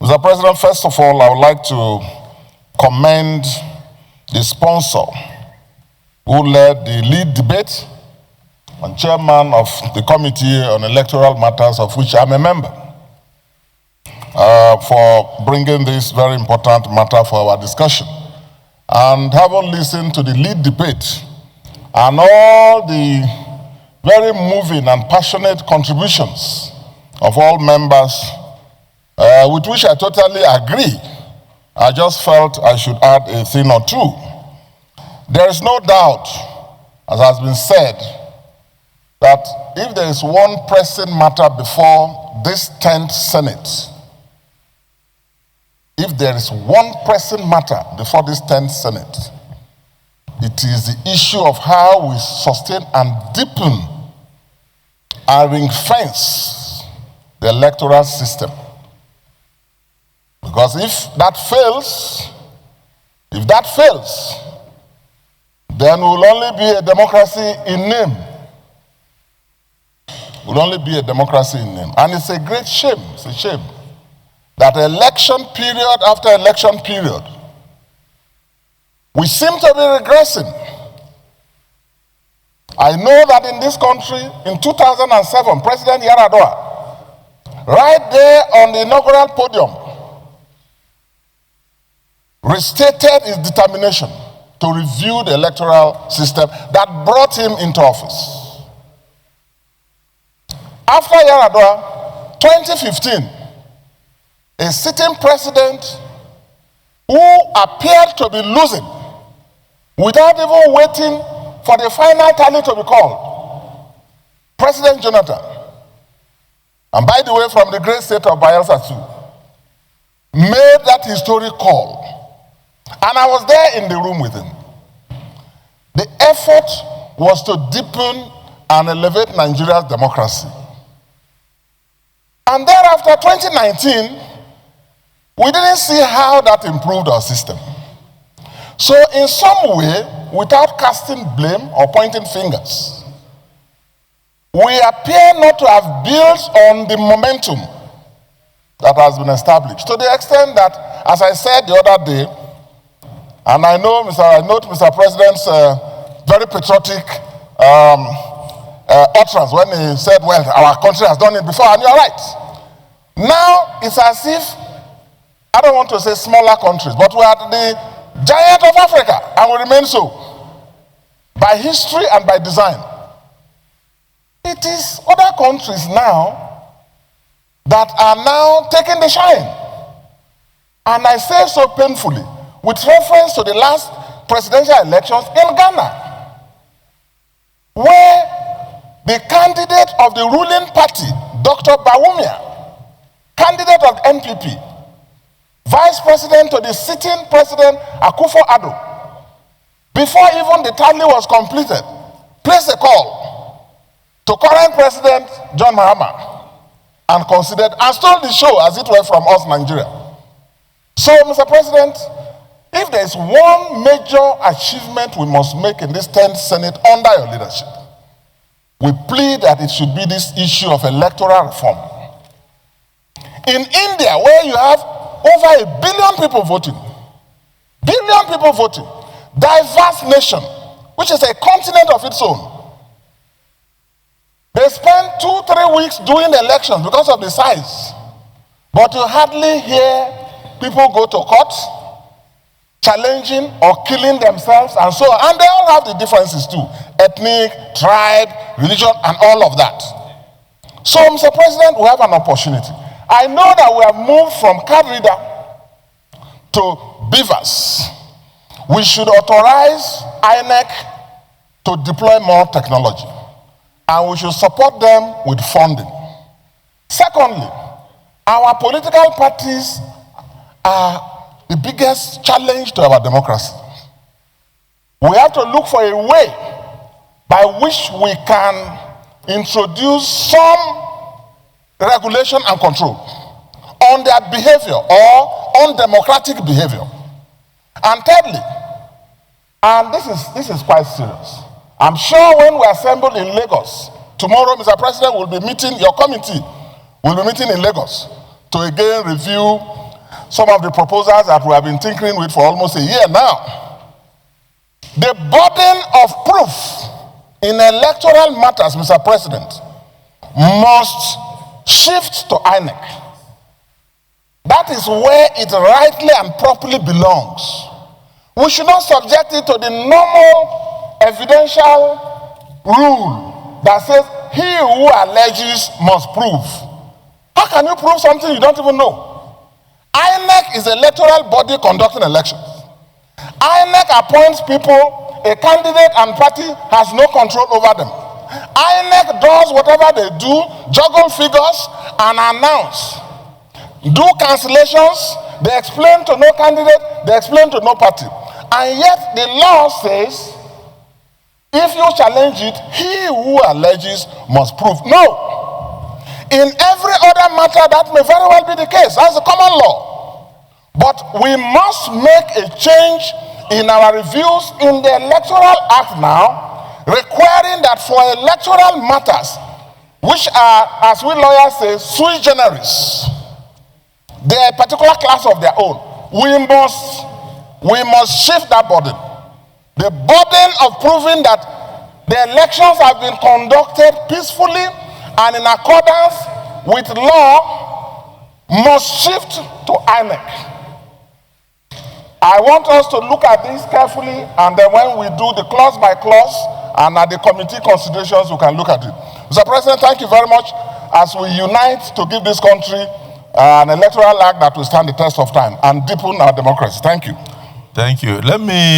Mr. President, first of all, I would like to commend the sponsor who led the lead debate and chairman of the Committee on Electoral Matters, of which I'm a member, for bringing this very important matter for our discussion. And having listened to the lead debate and all the very moving and passionate contributions of all members, with which I totally agree, I just felt I should add a thing or two. There is no doubt, as has been said, that if there is one pressing matter before this 10th Senate, if there is one pressing matter before this 10th Senate, it is the issue of how we sustain and deepen and ring-fence the electoral system. Because if that fails, then we will only be a democracy in name. We'll only be a democracy in name. And it's a great shame, it's a shame, that election period after election period, we seem to be regressing. I know that in this country, in 2007, President Yar'Adua, right there on the inaugural podium, restated his determination to review the electoral system that brought him into office. After Yar'Adua, 2015, a sitting president who appeared to be losing without even waiting for the final tally to be called, President Jonathan, and by the way, from the great state of Bayelsa too, made that historic call. And I was there in the room with him. The effort was to deepen and elevate Nigeria's democracy. And thereafter, 2019, we didn't see how that improved our system. So in some way, without casting blame or pointing fingers, we appear not to have built on the momentum that has been established, to the extent that, as I said the other day, and I note Mr. President's very patriotic utterance when he said, well, our country has done it before, and you're right. Now, it's as if, I don't want to say smaller countries, but we are the giant of Africa, and we remain so, by history and by design. It is other countries now that are now taking the shine. And I say so painfully, with reference to the last presidential elections in Ghana, where the candidate of the ruling party, Dr. Bawumia, candidate of NPP, vice president to the sitting president, Akufo-Addo, before even the tally was completed, placed a call to current president John Mahama and considered and stole the show, as it were, from us, Nigeria. So, Mr. President, if there is one major achievement we must make in this 10th Senate under your leadership, we plead that it should be this issue of electoral reform. In India, where you have over 1 billion people voting, diverse nation, which is a continent of its own, they spend 2-3 weeks doing elections because of the size, but you hardly hear people go to court challenging or killing themselves and so on. And they all have the differences too, ethnic, tribe, religion, and all of that. So, Mr. President, we have an opportunity. I know that we have moved from card reader to beavers. We should authorize INEC to deploy more technology, and we should support them with funding. Secondly, our political parties are the biggest challenge to our democracy. We have to look for a way by which we can introduce some regulation and control on their behavior or undemocratic behavior. And thirdly, and this is quite serious, I'm sure when we assemble in Lagos, tomorrow, Mr. President, will be meeting, your committee will be meeting in Lagos to again review some of the proposals that we have been tinkering with for almost a year now. The burden of proof in electoral matters, Mr. President, must shift to INEC. That is where it rightly and properly belongs. We should not subject it to the normal evidential rule that says he who alleges must prove. How can you prove something you don't even know? INEC is an electoral body conducting elections. INEC appoints people, a candidate and party has no control over them. INEC does whatever they do, juggle figures and announce. Do cancellations, they explain to no candidate, they explain to no party. And yet the law says, if you challenge it, he who alleges must prove. No. In every other matter, that may very well be the case. That's the common law. But we must make a change in our reviews in the Electoral Act now, requiring that for electoral matters, which are, as we lawyers say, sui generis, they are a particular class of their own. We must shift that burden. The burden of proving that the elections have been conducted peacefully and in accordance with law must shift to INEC. I want us to look at this carefully, and then when we do the clause by clause and at the committee considerations, we can look at it. Mr. President, thank you very much as we unite to give this country an electoral act that will stand the test of time and deepen our democracy. Thank you. Thank you. Let me